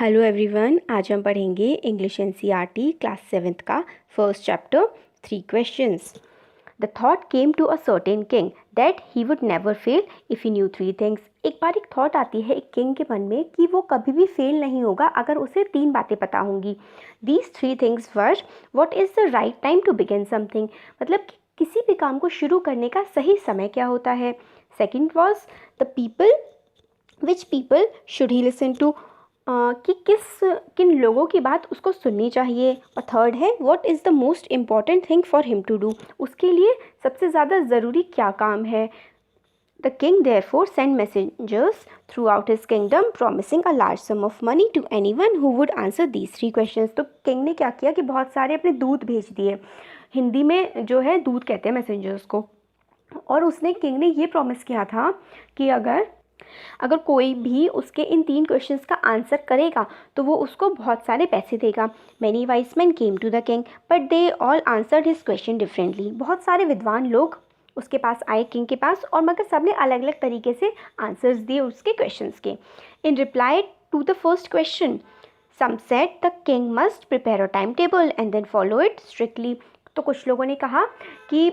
Hello everyone, आज हम पढ़ेंगे इंग्लिश एनसीईआरटी क्लास 7th का first chapter 3 questions. The thought came to a certain king that he would never fail if he knew 3 things. एक बार एक thought आती है एक किंग के मन में कि वो कभी भी फेल नहीं होगा अगर उसे 3 बातें पता होंगी। These 3 things were what is the right time to begin something, मतलब कि किसी भी काम को शुरू करने का सही समय क्या होता है। Second was the people which people should he listen to, कि किन लोगों की बात उसको सुननी चाहिए। और थर्ड है what is the most important thing for him to do, उसके लिए सबसे ज़्यादा ज़रूरी क्या काम है। The king therefore send messengers throughout his kingdom promising a large sum of money to anyone who would answer these 3 questions. तो king ने क्या किया कि बहुत सारे अपने दूत भेज दिए, हिंदी में जो है दूत कहते हैं मैसेंजर्स को। और उसने किंग ने ये प्रॉमिस किया था कि अगर कोई भी उसके इन 3 क्वेश्चंस का आंसर करेगा तो वो उसको बहुत सारे पैसे देगा। Many wise men came to the king but they all answered his question differently. बहुत सारे विद्वान लोग उसके पास आए किंग के पास, और मगर सब ने अलग अलग तरीके से आंसर्स दिए उसके क्वेश्चंस के। In reply to the first question some said the king must prepare a time table and then follow it strictly. तो कुछ लोगों ने कहा कि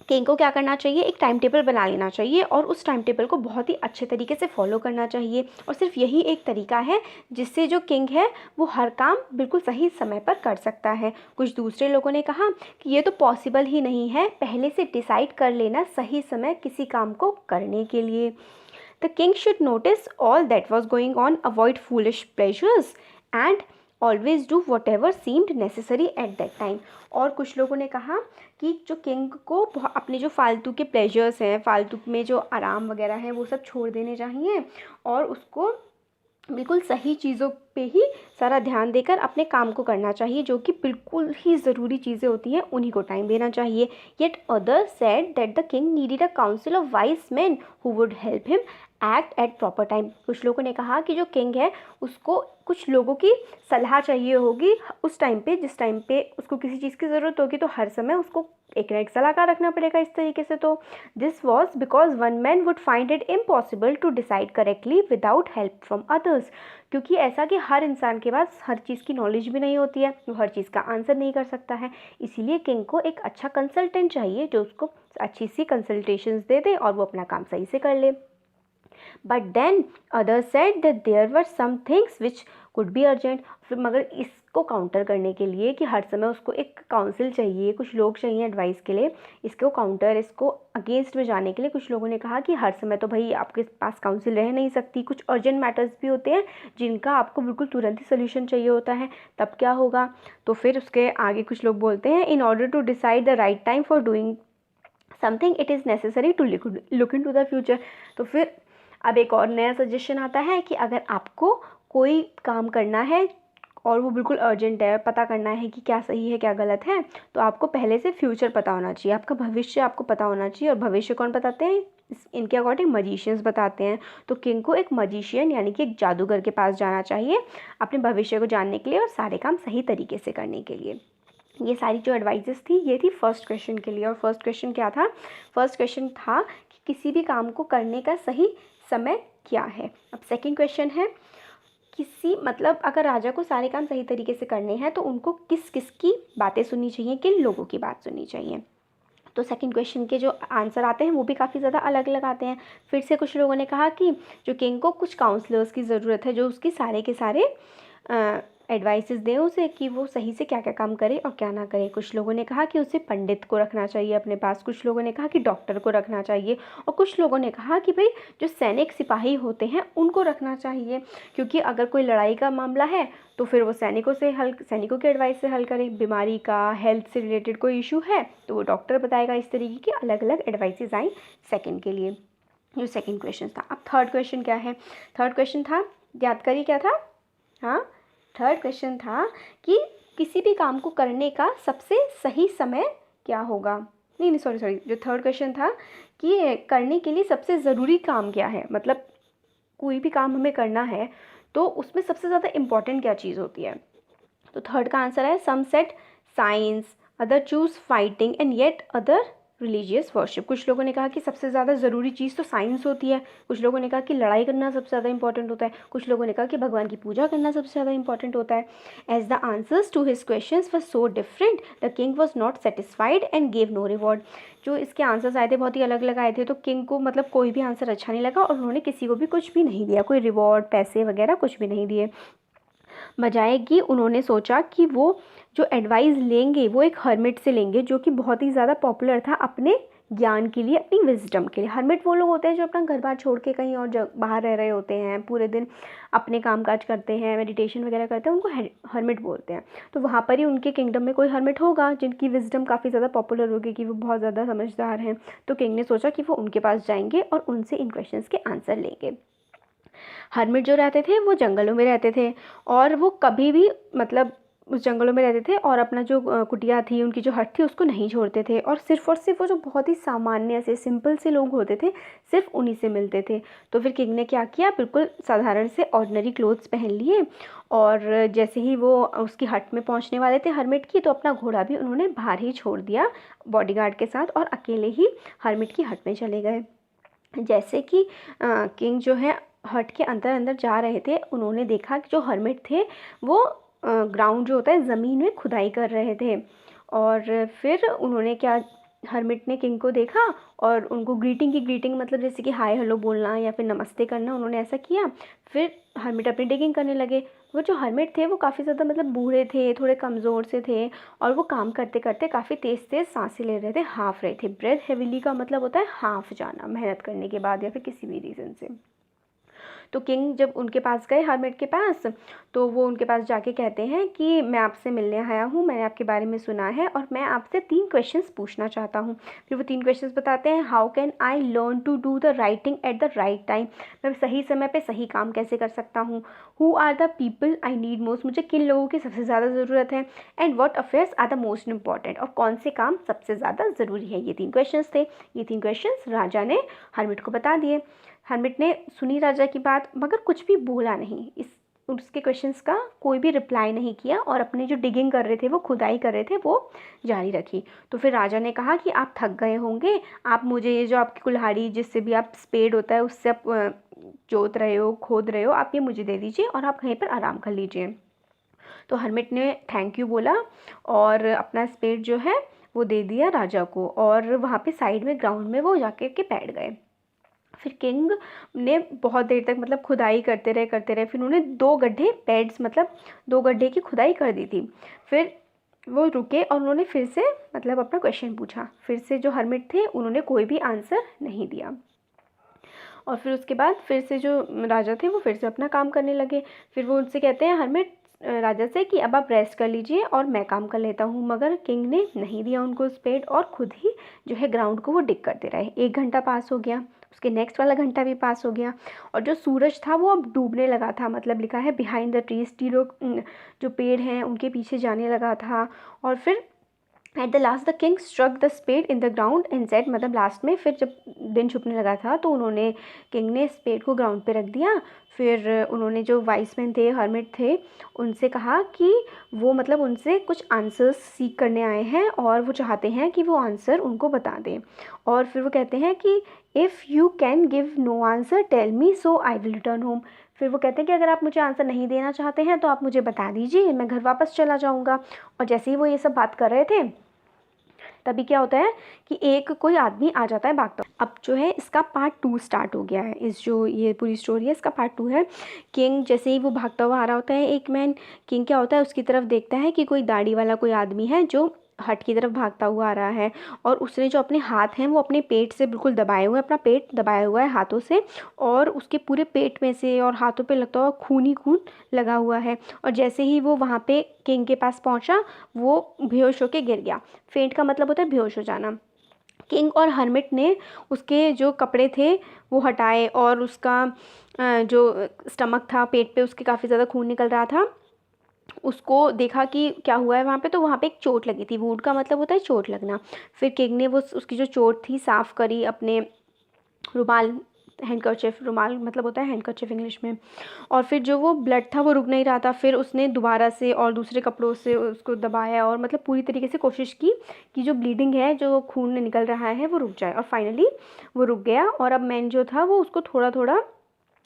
किंग को क्या करना चाहिए, एक टाइम टेबल बना लेना चाहिए और उस टाइम टेबल को बहुत ही अच्छे तरीके से फॉलो करना चाहिए, और सिर्फ यही एक तरीका है जिससे जो किंग है वो हर काम बिल्कुल सही समय पर कर सकता है। कुछ दूसरे लोगों ने कहा कि ये तो पॉसिबल ही नहीं है, पहले से डिसाइड कर लेना सही समय किसी काम को करने के लिए। The king should notice all that was going on, avoid foolish pleasures and always do what ever seemed necessary at that time. और कुछ लोगों ने कहा कि जो किंग को अपने जो फालतू के प्लेजर्स हैं, फालतू में जो आराम वगैरह हैं, वो सब छोड़ देने चाहिए और उसको बिल्कुल सही चीज़ों पे ही सारा ध्यान देकर अपने काम को करना चाहिए, जो कि बिल्कुल ही ज़रूरी चीज़ें होती हैं उन्हीं को टाइम देना चाहिए। Yet others said that the king needed a council of wise man who would help him act at proper time. कुछ लोगों ने कहा कि जो किंग है उसको कुछ लोगों की सलाह चाहिए होगी उस टाइम पे, जिस टाइम पे उसको किसी चीज़ की ज़रूरत होगी तो हर समय उसको एक ना एक सलाहकार रखना पड़ेगा इस तरीके से। तो this was because one man would find it impossible to decide correctly without help from others, क्योंकि ऐसा कि हर इंसान के पास हर चीज़ की नॉलेज भी नहीं होती है, वो हर चीज़ का आंसर नहीं कर सकता है। इसीलिए किंग को एक अच्छा कंसल्टेंट चाहिए जो उसको अच्छी सी कंसल्टेशंस दे दे और वो अपना काम सही से कर ले। But then others said that there were some things which could be urgent. फिर मगर इसको काउंटर करने के लिए कि हर समय उसको एक काउंसिल चाहिए, कुछ लोग चाहिए एडवाइस के लिए, इसको अगेंस्ट में जाने के लिए कुछ लोगों ने कहा कि हर समय तो भाई आपके पास काउंसिल रह नहीं सकती, कुछ अर्जेंट मैटर्स भी होते हैं जिनका आपको बिल्कुल तुरंत ही सोल्यूशन चाहिए होता है, तब क्या होगा। तो फिर उसके आगे कुछ लोग बोलते हैं in order to decide the right time for doing something it is necessary to look into the future. तो फिर अब एक और नया सजेशन आता है कि अगर आपको कोई काम करना है और वो बिल्कुल अर्जेंट है, पता करना है कि क्या सही है क्या गलत है, तो आपको पहले से फ्यूचर पता होना चाहिए, आपका भविष्य आपको पता होना चाहिए। और भविष्य कौन बताते हैं, इनके अकॉर्डिंग मजिशियंस बताते हैं। तो किंग को एक मजिशियन यानी कि एक जादूगर के पास जाना चाहिए अपने भविष्य को जानने के लिए और सारे काम सही तरीके से करने के लिए। ये सारी जो एडवाइजेस थी ये थी फर्स्ट क्वेश्चन के लिए। और फर्स्ट क्वेश्चन क्या था, फर्स्ट क्वेश्चन था कि किसी भी काम को करने का सही समय क्या है। अब सेकंड क्वेश्चन है मतलब अगर राजा को सारे काम सही तरीके से करने हैं तो उनको किस किस की बातें सुननी चाहिए, किन लोगों की बात सुननी चाहिए। तो सेकंड क्वेश्चन के जो आंसर आते हैं वो भी काफ़ी ज़्यादा अलग अलग आते हैं। फिर से कुछ लोगों ने कहा कि जो किंग को कुछ काउंसलर्स की ज़रूरत है जो उसकी सारे के सारे एडवाइसेस दें उसे कि वो सही से क्या क्या काम करे और क्या ना करे। कुछ लोगों ने कहा कि उसे पंडित को रखना चाहिए अपने पास, कुछ लोगों ने कहा कि डॉक्टर को रखना चाहिए, और कुछ लोगों ने कहा कि भाई जो सैनिक सिपाही होते हैं उनको रखना चाहिए, क्योंकि अगर कोई लड़ाई का मामला है तो फिर वो सैनिकों के एडवाइस से हल करें। बीमारी का, हेल्थ से रिलेटेड कोई इशू है तो वो डॉक्टर बताएगा। इस तरीके की अलग अलग एडवाइसेस आई सेकेंड के लिए, जो सेकेंड क्वेश्चन था। अब थर्ड क्वेश्चन क्या है, थर्ड क्वेश्चन था, याद करिए क्या था, हाँ थर्ड क्वेश्चन था कि किसी भी काम को करने का सबसे सही समय क्या होगा। नहीं सॉरी, जो थर्ड क्वेश्चन था कि करने के लिए सबसे ज़रूरी काम क्या है, मतलब कोई भी काम हमें करना है तो उसमें सबसे ज़्यादा इम्पॉर्टेंट क्या चीज़ होती है। तो थर्ड का आंसर है some said science, other choose fighting and yet other religious worship. कुछ लोगों ने कहा कि सबसे ज़्यादा ज़रूरी चीज़ तो साइंस होती है, कुछ लोगों ने कहा कि लड़ाई करना सबसे ज़्यादा इंपॉर्टेंट होता है, कुछ लोगों ने कहा कि भगवान की पूजा करना सबसे ज़्यादा इंपॉर्टेंट होता है। As the answers to his questions were so different the king was not satisfied and gave no reward. जो इसके आंसर्स आए थे बहुत ही अलग अलग आए थे, तो किंग को मतलब कोई भी आंसर अच्छा नहीं लगा और उन्होंने किसी को भी कुछ भी नहीं दिया, कोई रिवॉर्ड पैसे वगैरह कुछ भी नहीं दिए। बजाय कि उन्होंने सोचा कि वो जो एडवाइस लेंगे वो एक हर्मिट से लेंगे जो कि बहुत ही ज़्यादा पॉपुलर था अपने ज्ञान के लिए, अपनी विजडम के लिए। हर्मिट वो लोग होते हैं जो अपना घर बार छोड़ के कहीं और बाहर रह रहे होते हैं, पूरे दिन अपने काम काज करते हैं, मेडिटेशन वगैरह करते हैं, उनको हर्मिट बोलते हैं। तो वहाँ पर ही उनके किंगडम में कोई हर्मिट होगा जिनकी विजडम काफ़ी ज़्यादा पॉपुलर होगी कि वो बहुत ज़्यादा समझदार हैं। तो किंग ने सोचा कि वो उनके पास जाएंगे और उनसे इन क्वेश्चंस के आंसर लेंगे। हर्मिट जो रहते थे वो जंगलों में रहते थे और वो कभी भी मतलब उस जंगलों में रहते थे और अपना जो कुटिया थी, उनकी जो हट थी, उसको नहीं छोड़ते थे और सिर्फ़ वो जो बहुत ही सामान्य से सिंपल से लोग होते थे सिर्फ उन्हीं से मिलते थे। तो फिर किंग ने क्या किया, बिल्कुल साधारण से ऑर्डिनरी क्लोथ्स पहन लिए और जैसे ही वो उसकी हट में पहुंचने वाले थे हर्मिट की, तो अपना घोड़ा भी उन्होंने बाहर ही छोड़ दिया बॉडीगार्ड के साथ और अकेले ही हर्मिट की हट में चले गए। जैसे कि किंग जो है हट के अंदर अंदर जा रहे थे, उन्होंने देखा कि जो हर्मिट थे वो ग्राउंड जो होता है ज़मीन में खुदाई कर रहे थे। और फिर उन्होंने क्या, हर्मिट ने किंग को देखा और उनको ग्रीटिंग मतलब जैसे कि हाय हेलो बोलना या फिर नमस्ते करना, उन्होंने ऐसा किया। फिर हर्मिट अपनी डिगिंग करने लगे। वो जो हर्मिट थे वो काफ़ी ज़्यादा मतलब बूढ़े थे, थोड़े कमज़ोर से थे और वो काम करते करते काफ़ी तेज़ तेज़ सांसें ले रहे थे, हाफ रहे थे। ब्रेथ हेविली का मतलब होता है हाफ जाना मेहनत करने के बाद या फिर किसी भी रीज़न से। तो किंग जब उनके पास गए हर्मिट के पास, तो वो उनके पास जाके कहते हैं कि मैं आपसे मिलने आया हूँ, मैंने आपके बारे में सुना है और मैं आपसे 3 क्वेश्चंस पूछना चाहता हूँ। फिर वो 3 क्वेश्चंस बताते हैं। How can I learn to do the writing at the right time, मैं सही समय पे सही काम कैसे कर सकता हूँ। Who are the people I need most, मुझे किन लोगों की सबसे ज़्यादा ज़रूरत है। And what affairs are the most important, और कौन से काम सबसे ज़्यादा ज़रूरी है। ये 3 क्वेश्चंस थे। ये 3 क्वेश्चंस राजा ने हर्मिट को बता दिए। हर्मिट ने सुनी राजा की बात मगर कुछ भी बोला नहीं, इस उसके क्वेश्चंस का कोई भी रिप्लाई नहीं किया और अपने जो डिगिंग कर रहे थे, वो खुदाई कर रहे थे, वो जारी रखी। तो फिर राजा ने कहा कि आप थक गए होंगे, आप मुझे ये जो आपकी कुल्हाड़ी जिससे भी आप स्पेड होता है उससे आप जोत रहे हो, खोद रहे हो, आप ये मुझे दे दीजिए और आप कहीं पर आराम कर लीजिए। तो हर्मिट ने थैंक यू बोला और अपना स्पेड जो है वो दे दिया राजा को और वहाँ पे साइड में ग्राउंड में वो जाके के बैठ गए। फिर किंग ने बहुत देर तक मतलब खुदाई करते रहे। फिर उन्होंने 2 गड्ढे पेड्स मतलब 2 गड्ढे की खुदाई कर दी थी। फिर वो रुके और उन्होंने फिर से मतलब अपना क्वेश्चन पूछा। फिर से जो हर्मिट थे उन्होंने कोई भी आंसर नहीं दिया और फिर उसके बाद फिर से जो राजा थे वो फिर से अपना काम करने लगे। फिर वो उनसे कहते हैं हर्मिट राजा से कि अब आप रेस्ट कर लीजिए और मैं काम कर लेता हूँ, मगर किंग ने नहीं दिया उनको स्पेड और खुद ही जो है ग्राउंड को वो डिग करते रहे। 1 घंटा पास हो गया, उसके नेक्स्ट वाला घंटा भी पास हो गया और जो सूरज था वो अब डूबने लगा था, मतलब लिखा है बिहाइंड द ट्रीज, टी लोग जो पेड़ हैं उनके पीछे जाने लगा था। और फिर at the last the king struck the spade in the ground and said, मतलब लास्ट में फिर जब दिन छुपने लगा था तो उन्होंने किंग ने स्पेड को ग्राउंड पे रख दिया। फिर उन्होंने जो वाइस मैन थे, हर्मिट थे, उनसे कहा कि वो मतलब उनसे कुछ आंसर्स सीख करने आए हैं और वो चाहते हैं कि वो आंसर उनको बता दें। और फिर वो कहते हैं कि if you can give no answer tell me so I will return home. फिर वो कहते हैं कि अगर आप मुझे आंसर नहीं देना चाहते हैं तो आप मुझे बता दीजिए, मैं घर वापस चला जाऊँगा। और जैसे ही वो ये सब बात कर रहे थे तभी क्या होता है कि एक कोई आदमी आ जाता है भागता। अब जो है इसका पार्ट 2 स्टार्ट हो गया है। इस जो ये पूरी स्टोरी है इसका पार्ट 2 है। किंग जैसे ही वो भागता हुआ आ रहा होता है, एक मैन किंग क्या होता है उसकी तरफ देखता है कि कोई दाढ़ी वाला कोई आदमी है जो हट की तरफ भागता हुआ आ रहा है और उसने जो अपने हाथ हैं वो अपने पेट से बिल्कुल दबाए हुए हैं, अपना पेट दबाया हुआ है हाथों से और उसके पूरे पेट में से और हाथों पे लगता हुआ खून ही खून लगा हुआ है। और जैसे ही वो वहाँ पे किंग के पास पहुँचा वो बेहोश होके गिर गया। फेंट का मतलब होता है बेहोश हो जाना। किंग और हर्मिट ने उसके जो कपड़े थे वो हटाए और उसका जो स्टमक था, पेट पे उसके काफ़ी ज़्यादा खून निकल रहा था, उसको देखा कि क्या हुआ है वहाँ पे। तो वहाँ पे एक चोट लगी थी, वुंड का मतलब होता है चोट लगना। फिर किंग ने वो उसकी जो चोट थी साफ़ करी अपने रुमाल हैंडकरचिफ, रुमाल मतलब होता है हैंडकरचिफ इंग्लिश में। और फिर जो वो ब्लड था वो रुक नहीं रहा था, फिर उसने दोबारा से और दूसरे कपड़ों से उसको दबाया और मतलब पूरी तरीके से कोशिश की कि जो ब्लीडिंग है, जो खून निकल रहा है, वो रुक जाए। और फाइनली वो रुक गया। और अब मैन जो था वो उसको थोड़ा थोड़ा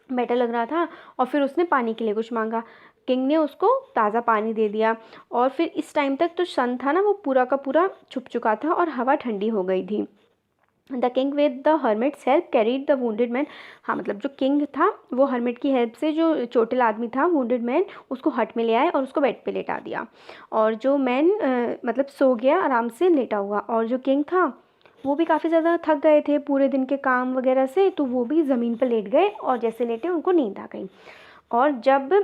बेटर लग रहा था और फिर उसने पानी के लिए कुछ मांगा। किंग ने उसको ताज़ा पानी दे दिया। और फिर इस टाइम तक तो सन था ना वो पूरा का पूरा छुप चुका था और हवा ठंडी हो गई थी। The king with the hermits help carried the wounded man. हाँ मतलब जो किंग था वो हर्मिट की हेल्प से जो चोटिल आदमी था, वुंडेड मैन, उसको हट में ले आए और उसको बेड पे लेटा दिया। और जो मैन मतलब सो गया आराम से लेटा हुआ। और जो किंग था वो भी काफ़ी ज़्यादा थक गए थे पूरे दिन के काम वगैरह से, तो वो भी ज़मीन पर लेट गए और जैसे लेटे उनको नींद आ गई। और जब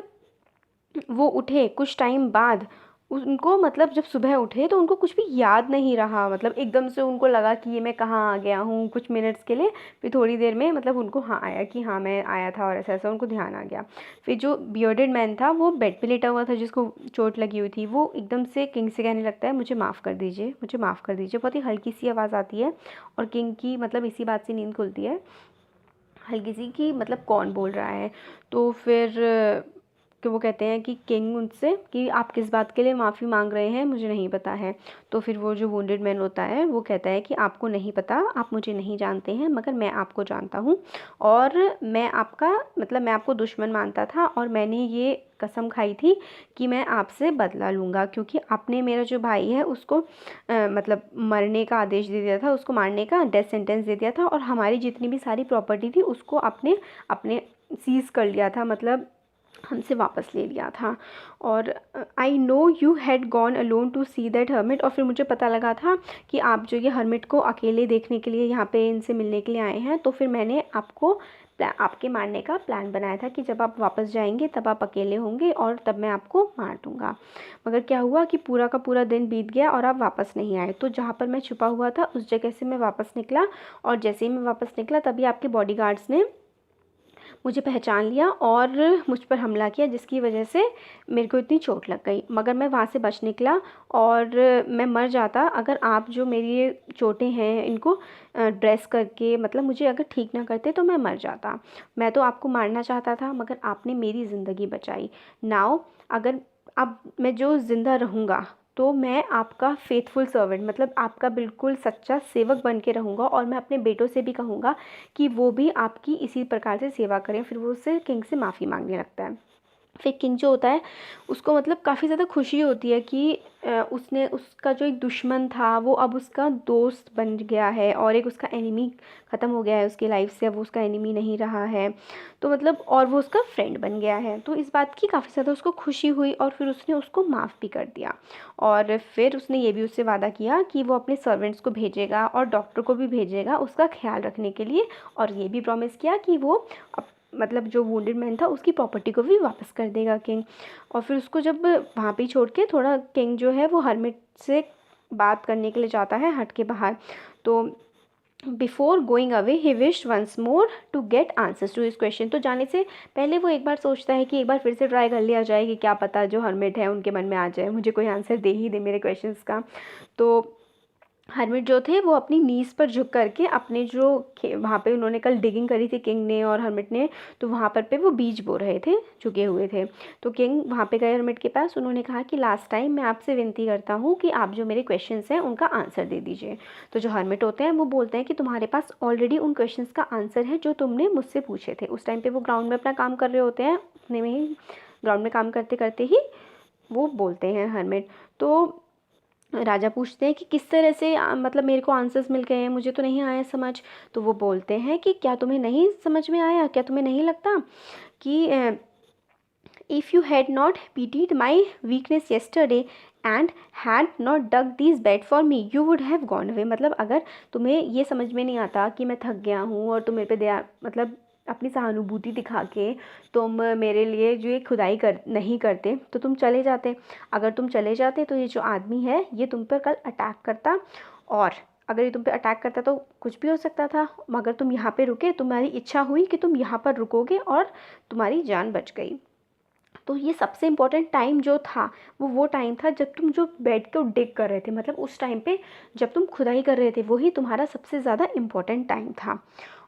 वो उठे कुछ टाइम बाद, उनको मतलब जब सुबह उठे तो उनको कुछ भी याद नहीं रहा। मतलब एकदम से उनको लगा कि ये मैं कहाँ आ गया हूँ कुछ मिनट्स के लिए। फिर थोड़ी देर में मतलब उनको हाँ आया कि हाँ मैं आया था और ऐसा ऐसा उनको ध्यान आ गया। फिर जो बियर्डेड मैन था वो बेड पे लेटा हुआ था जिसको चोट लगी हुई थी, वो एकदम से किंग से कहने लगता है मुझे माफ़ कर दीजिए, मुझे माफ़ कर दीजिए। बहुत ही हल्की सी आवाज़ आती है और किंग की मतलब इसी बात से नींद खुलती है, हल्की सी, कि मतलब कौन बोल रहा है। तो फिर कि वो कहते हैं कि किंग उनसे कि आप किस बात के लिए माफ़ी मांग रहे हैं, मुझे नहीं पता है। तो फिर वो जो वुंडेड मैन होता है वो कहता है कि आपको नहीं पता, आप मुझे नहीं जानते हैं, मगर मैं आपको जानता हूँ और मैं आपका मतलब मैं आपको दुश्मन मानता था और मैंने ये कसम खाई थी कि मैं आपसे बदला लूँगा, क्योंकि आपने मेरा जो भाई है उसको मतलब मरने का आदेश दे दिया था, उसको मारने का डेथ सेंटेंस दे दिया था और हमारी जितनी भी सारी प्रॉपर्टी थी उसको आपने अपने सीज़ कर लिया था, मतलब हमसे वापस ले लिया था। और I know you had gone alone to see that hermit. और फिर मुझे पता लगा था कि आप जो ये हर्मिट को अकेले देखने के लिए यहाँ पे इनसे मिलने के लिए आए हैं, तो फिर मैंने आपको आपके मारने का प्लान बनाया था कि जब आप वापस जाएंगे तब आप अकेले होंगे और तब मैं आपको मार दूँगा। मगर क्या हुआ कि पूरा का पूरा दिन बीत गया और आप वापस नहीं आए। तो जहाँ पर मैं छुपा हुआ था उस जगह से मैं वापस निकला और जैसे ही मैं वापस निकला तभी आपके बॉडीगार्ड्स ने मुझे पहचान लिया और मुझ पर हमला किया, जिसकी वजह से मेरे को इतनी चोट लग गई। मगर मैं वहाँ से बच निकला और मैं मर जाता अगर आप जो मेरी ये चोटें हैं इनको ड्रेस करके मतलब मुझे अगर ठीक ना करते तो मैं मर जाता। मैं तो आपको मारना चाहता था मगर आपने मेरी ज़िंदगी बचाई। नाउ अगर अब मैं जो ज़िंदा रहूँगा तो मैं आपका फेथफुल सर्वेंट मतलब आपका बिल्कुल सच्चा सेवक बन के रहूँगा और मैं अपने बेटों से भी कहूँगा कि वो भी आपकी इसी प्रकार से सेवा करें। फिर वो उससे किंग से माफ़ी मांगने लगता है। फिर किंग जो होता है उसको मतलब काफ़ी ज़्यादा खुशी होती है कि उसने उसका जो एक दुश्मन था वो अब उसका दोस्त बन गया है और एक उसका एनिमी ख़त्म हो गया है उसकी लाइफ से, अब वो उसका एनिमी नहीं रहा है। तो मतलब और वो उसका फ्रेंड बन गया है। तो इस बात की काफ़ी ज़्यादा उसको खुशी हुई और फिर उसने उसको माफ़ भी कर दिया। और फिर उसने ये भी उससे वादा किया कि वो अपने सर्वेंट्स को भेजेगा और डॉक्टर को भी भेजेगा उसका ख्याल रखने के लिए। और ये भी प्रॉमिस किया कि वो मतलब जो वुंडेड मैन था उसकी प्रॉपर्टी को भी वापस कर देगा किंग। और फिर उसको जब वहाँ पे छोड़ के थोड़ा किंग जो है वो हर्मिट से बात करने के लिए जाता है हट के बाहर। तो before going away he wish once more to get answers to his question. तो जाने से पहले वो एक बार सोचता है कि एक बार फिर से ट्राई कर लिया जाए कि क्या पता जो हर्मिट है उनके मन में आ जाए, मुझे कोई आंसर दे ही दे मेरे क्वेश्चंस का। तो हर्मिट जो थे वो अपनी नीज़ पर झुक करके अपने जो वहाँ पे उन्होंने कल डिगिंग करी थी किंग ने और हर्मिट ने, तो वहाँ पर पे वो बीज बो रहे थे, झुके हुए थे। तो किंग वहाँ पे गए हर्मिट के पास, उन्होंने कहा कि लास्ट टाइम मैं आपसे विनती करता हूँ कि आप जो मेरे क्वेश्चंस हैं उनका आंसर दे दीजिए। तो जो हर्मिट होते हैं वो बोलते हैं कि तुम्हारे पास ऑलरेडी उन क्वेश्चंस का आंसर है जो तुमने मुझसे पूछे थे। उस टाइम पर वो ग्राउंड में अपना काम कर रहे होते हैं, अपने में ही ग्राउंड में काम करते करते ही वो बोलते हैं हर्मिट। तो राजा पूछते हैं कि किस तरह से मतलब मेरे को आंसर्स मिल गए हैं, मुझे तो नहीं आया समझ। तो वो बोलते हैं कि क्या तुम्हें नहीं समझ में आया, क्या तुम्हें नहीं लगता कि if you had not pitied my weakness yesterday and had not dug this bed for me you would have gone away. मतलब अगर तुम्हें ये समझ में नहीं आता कि मैं थक गया हूँ और तुम मेरे पे दया मतलब अपनी सहानुभूति दिखा के तुम मेरे लिए जो ये खुदाई कर नहीं करते तो तुम चले जाते। अगर तुम चले जाते तो ये जो आदमी है ये तुम पर कल अटैक करता, और अगर ये तुम पे अटैक करता तो कुछ भी हो सकता था, मगर तुम यहाँ पे रुके, तुम्हारी इच्छा हुई कि तुम यहाँ पर रुकोगे और तुम्हारी जान बच गई। तो ये सबसे इम्पोर्टेंट टाइम जो था वो टाइम था जब तुम जो बेड को डिग कर रहे थे, मतलब उस टाइम पे जब तुम खुदाई कर रहे थे वही तुम्हारा सबसे ज़्यादा इम्पोर्टेंट टाइम था।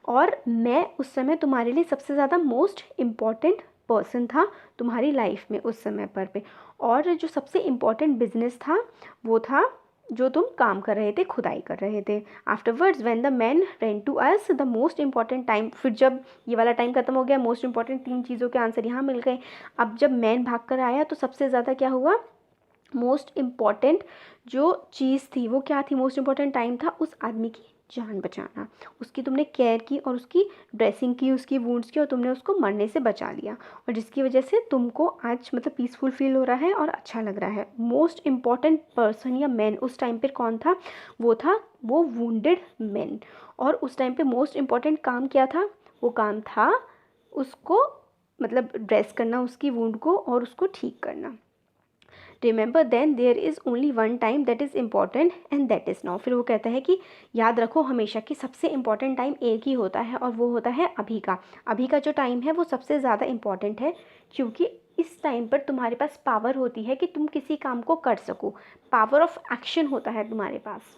और मैं उस समय तुम्हारे लिए सबसे ज़्यादा मोस्ट इम्पॉर्टेंट पर्सन था तुम्हारी लाइफ में उस समय पर पे। और जो सबसे इम्पॉर्टेंट बिजनेस था वो था जो तुम काम कर रहे थे, खुदाई कर रहे थे। Afterwards when the man ran to us the most important time, फिर जब ये वाला टाइम खत्म हो गया, मोस्ट इम्पॉर्टेंट 3 चीज़ों के आंसर यहाँ मिल गए। अब जब मैन भाग कर आया तो सबसे ज़्यादा क्या हुआ, मोस्ट इम्पॉर्टेंट जो चीज़ थी वो क्या थी, मोस्ट इम्पॉर्टेंट टाइम था उस आदमी की जान बचाना। उसकी तुमने केयर की और उसकी ड्रेसिंग की, उसकी वुंड्स की, और तुमने उसको मरने से बचा लिया, और जिसकी वजह से तुमको आज मतलब पीसफुल फील हो रहा है और अच्छा लग रहा है। मोस्ट इम्पॉर्टेंट पर्सन या मैन उस टाइम पर कौन था, वो था वो वुंडेड मैन। और उस टाइम पे मोस्ट इम्पॉर्टेंट काम क्या था, वो काम था उसको मतलब ड्रेस करना उसकी वुंड को और उसको ठीक करना। Remember then there is only one time that is important and that is now. फिर वो कहता है कि याद रखो हमेशा कि सबसे इम्पॉर्टेंट टाइम एक ही होता है और वो होता है अभी का। अभी का जो टाइम है वो सबसे ज़्यादा इम्पॉर्टेंट है, क्योंकि इस टाइम पर तुम्हारे पास पावर होती है कि तुम किसी काम को कर सको, पावर ऑफ एक्शन होता है तुम्हारे पास।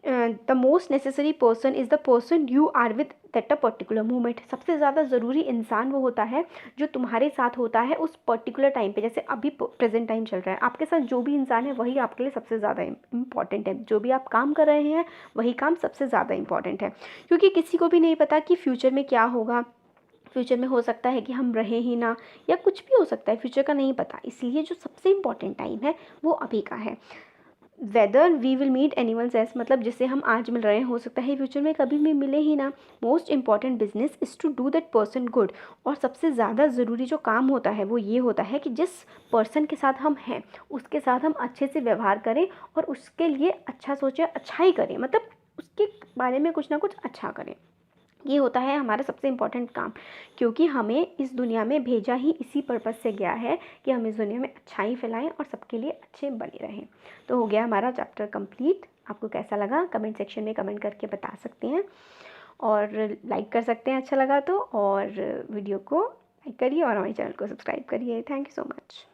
The most necessary person is the person you are with that a particular moment. सबसे ज़्यादा ज़रूरी इंसान वो होता है जो तुम्हारे साथ होता है उस पर्टिकुलर टाइम पे। जैसे अभी प्रेजेंट टाइम चल रहा है, आपके साथ जो भी इंसान है वही आपके लिए सबसे ज़्यादा इम्पॉर्टेंट है। जो भी आप काम कर रहे हैं वही काम सबसे ज़्यादा इम्पॉर्टेंट है, क्योंकि किसी को भी नहीं पता कि फ्यूचर में क्या होगा। फ्यूचर में हो सकता है कि हम रहें ही ना, या कुछ भी हो सकता है, फ्यूचर का नहीं पता। इसलिए जो सबसे इम्पॉर्टेंट टाइम है वो अभी का है। Whether we will meet anyone else, मतलब जिससे हम आज मिल रहे हैं हो सकता है फ्यूचर में कभी भी मिले ही ना। Most important business is to do that person good. और सबसे ज़्यादा ज़रूरी जो काम होता है वो ये होता है कि जिस पर्सन के साथ हम हैं उसके साथ हम अच्छे से व्यवहार करें और उसके लिए अच्छा सोचें, अच्छा ही करें, मतलब उसके बारे में कुछ ना कुछ अच्छा करें। ये होता है हमारा सबसे इम्पॉर्टेंट काम, क्योंकि हमें इस दुनिया में भेजा ही इसी पर्पज़ से गया है कि हम इस दुनिया में अच्छाई फैलाएं और सबके लिए अच्छे बने रहें। तो हो गया हमारा चैप्टर कंप्लीट। आपको कैसा लगा कमेंट सेक्शन में कमेंट करके बता सकते हैं, और लाइक कर सकते हैं अच्छा लगा तो, और वीडियो को लाइक करिए और हमारे चैनल को सब्सक्राइब करिए। Thank you so much.